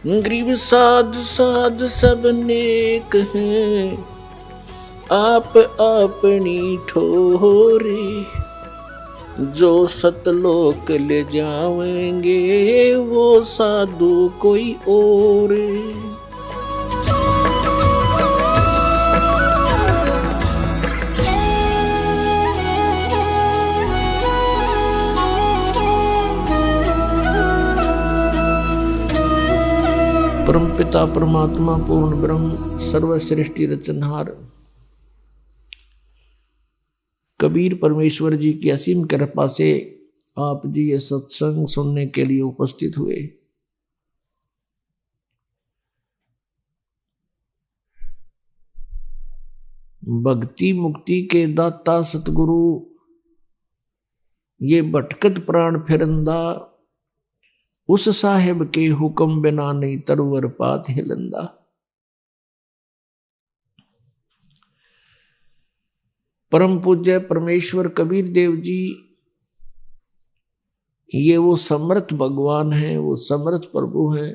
गरीब साध साध सब नेक हैं, आप अपनी ठोरे। जो सतलोक ले जाएंगे वो साधु कोई और। परमपिता परमात्मा पूर्ण ब्रह्म सर्वश्रेष्ठी रचनहार कबीर परमेश्वर जी की असीम कृपा से आप जी ये सत्संग सुनने के लिए उपस्थित हुए। भक्ति मुक्ति के दाता सतगुरु, ये भटकत प्राण फिरंदा, उस साहेब के हुक्म बिना नहीं तरवर पात हिलंदा। परम पूज्य परमेश्वर कबीर देव जी, ये वो समर्थ भगवान हैं, वो समर्थ प्रभु हैं,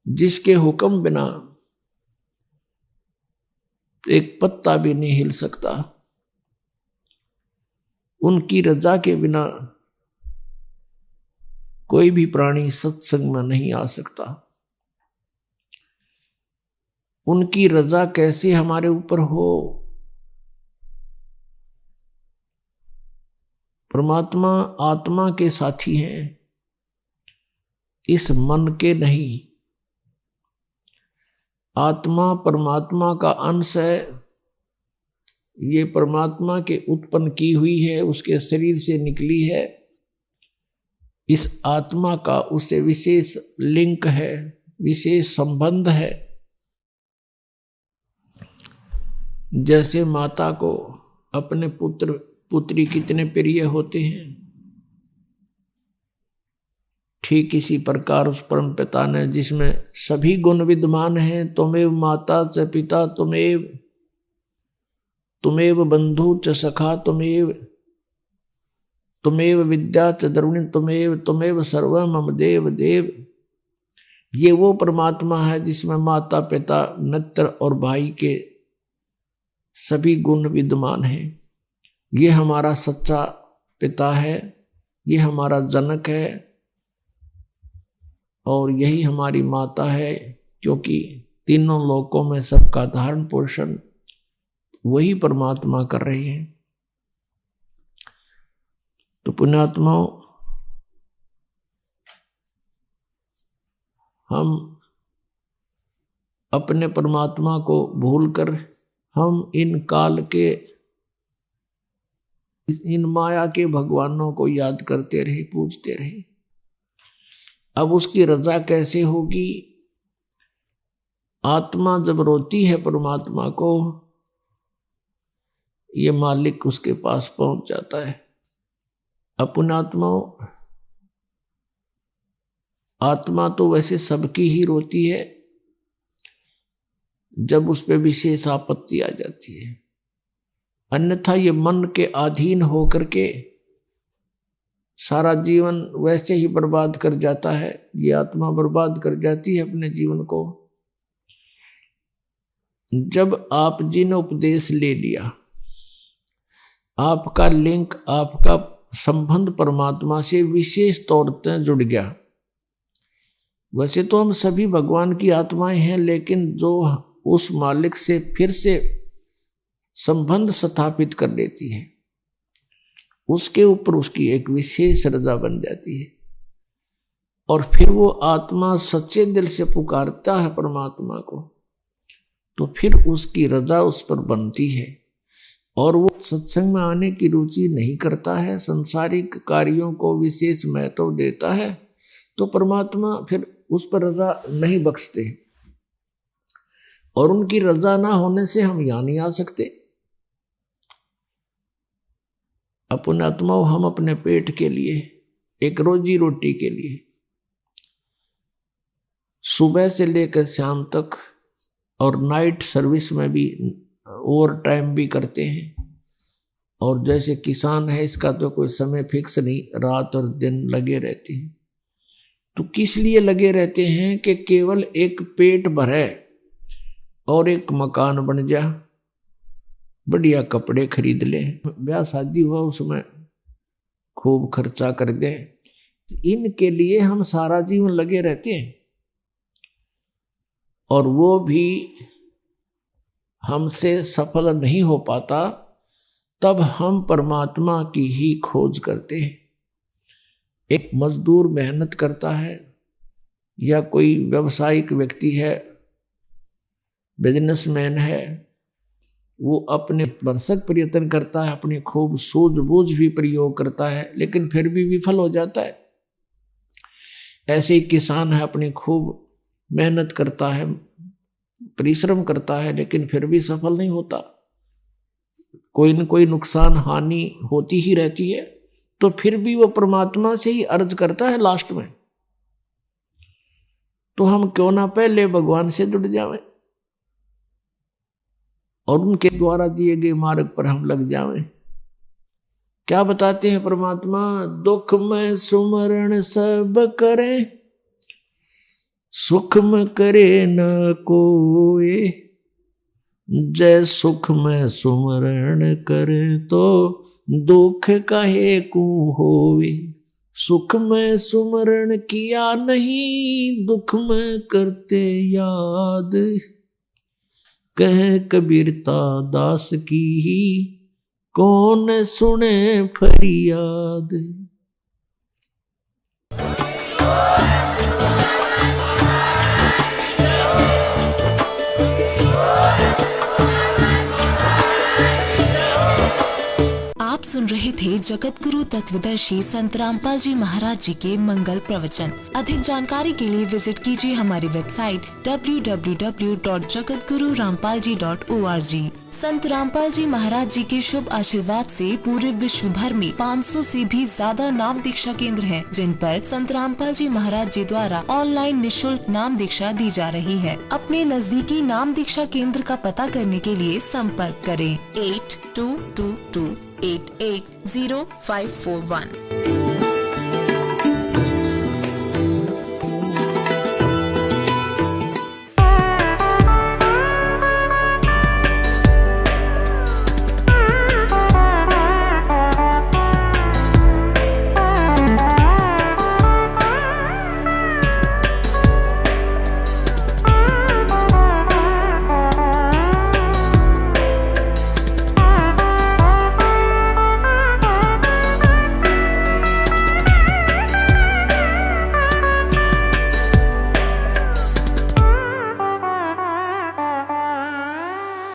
जिसके हुक्म बिना एक पत्ता भी नहीं हिल सकता। उनकी रजा के बिना कोई भी प्राणी सत्संग में नहीं आ सकता। उनकी रजा कैसे हमारे ऊपर हो? परमात्मा आत्मा के साथी हैं, इस मन के नहीं। आत्मा परमात्मा का अंश है, ये परमात्मा के उत्पन्न की हुई है, उसके शरीर से निकली है। इस आत्मा का उससे विशेष लिंक है, विशेष संबंध है। जैसे माता को अपने पुत्र पुत्री कितने प्रिय होते हैं, ठीक इसी प्रकार उस परम पिता ने, जिसमें सभी गुण विद्यमान हैं, तुमेव माता च पिता तुमेव, तुमेव बंधु च सखा तुमेव, तुमेव विद्या च द्रविणी तुमेव, तुमेव सर्व मम देव देव। ये वो परमात्मा है जिसमें माता पिता मित्र और भाई के सभी गुण विद्यमान हैं। ये हमारा सच्चा पिता है, ये हमारा जनक है और यही हमारी माता है, क्योंकि तीनों लोकों में सबका धारण पोषण वही परमात्मा कर रहे हैं। तो पुण्यात्माओं, हम अपने परमात्मा को भूलकर हम इन काल के, इन माया के भगवानों को याद करते रहे, पूजते रहे। अब उसकी रजा कैसे होगी? आत्मा जब रोती है परमात्मा को, ये मालिक उसके पास पहुंच जाता है। पुण्यात्माओं, आत्मा तो वैसे सबकी ही रोती है जब उस पे विशेष आपत्ति आ जाती है, अन्यथा ये मन के अधीन होकर के सारा जीवन वैसे ही बर्बाद कर जाता है। ये आत्मा बर्बाद कर जाती है अपने जीवन को। जब आप जी ने उपदेश ले लिया, आपका लिंक, आपका संबंध परमात्मा से विशेष तौर पर जुड़ गया। वैसे तो हम सभी भगवान की आत्माएं हैं, लेकिन जो उस मालिक से फिर से संबंध स्थापित कर लेती है, उसके ऊपर उसकी एक विशेष रजा बन जाती है। और फिर वो आत्मा सच्चे दिल से पुकारता है परमात्मा को, तो फिर उसकी रजा उस पर बनती है। और वो सत्संग में आने की रुचि नहीं करता है, संसारिक कार्यों को विशेष महत्व देता है, तो परमात्मा फिर उस पर रजा नहीं बख्शते। और उनकी रजा ना होने से हम यहां नहीं आ सकते। अपने आत्माओं, हम अपने पेट के लिए, एक रोजी रोटी के लिए सुबह से लेकर शाम तक और नाइट सर्विस में भी ओवर टाइम भी करते हैं। और जैसे किसान है, इसका तो कोई समय फिक्स नहीं, रात और दिन लगे रहते हैं। तो किस लिए लगे रहते हैं कि केवल एक पेट भरे और एक मकान बन जा, बढ़िया कपड़े खरीद ले, ब्याह शादी हुआ उसमें खूब खर्चा कर दे। इनके लिए हम सारा जीवन लगे रहते हैं और वो भी हमसे सफल नहीं हो पाता। तब हम परमात्मा की ही खोज करते हैं। एक मजदूर मेहनत करता है या कोई व्यावसायिक व्यक्ति है, बिजनेसमैन है, वो अपने भरसक प्रयत्न करता है, अपनी खूब सूझबूझ भी प्रयोग करता है, लेकिन फिर भी विफल हो जाता है। ऐसे ही किसान है, अपनी खूब मेहनत करता है, परिश्रम करता है, लेकिन फिर भी सफल नहीं होता। कोई न कोई नुकसान हानि होती ही रहती है। तो फिर भी वो परमात्मा से ही अर्ज करता है लास्ट में। तो हम क्यों ना पहले भगवान से जुड़ जावें और उनके द्वारा दिए गए मार्ग पर हम लग जावें। क्या बताते हैं परमात्मा? दुख में सुमरण सब करें, सुख में करे न कोई। जय सुख में सुमरण करे तो दुख काहे को होवे। सुख में सुमरण किया नहीं, दुख में करते याद। कह कबीरता दास की ही कौन सुने फरियाद। आप सुन रहे थे जगत गुरु तत्वदर्शी संत रामपाल जी महाराज जी के मंगल प्रवचन। अधिक जानकारी के लिए विजिट कीजिए हमारी वेबसाइट www.jagatgururampalji.org। संत रामपाल जी महाराज जी के शुभ आशीर्वाद से पूरे विश्व भर में 500 से भी ज्यादा नाम दीक्षा केंद्र हैं, जिन पर संत रामपाल जी महाराज जी द्वारा ऑनलाइन निशुल्क नाम दीक्षा दी जा रही है। अपने नजदीकी नाम दीक्षा केंद्र का पता करने के लिए संपर्क करें 8222880541।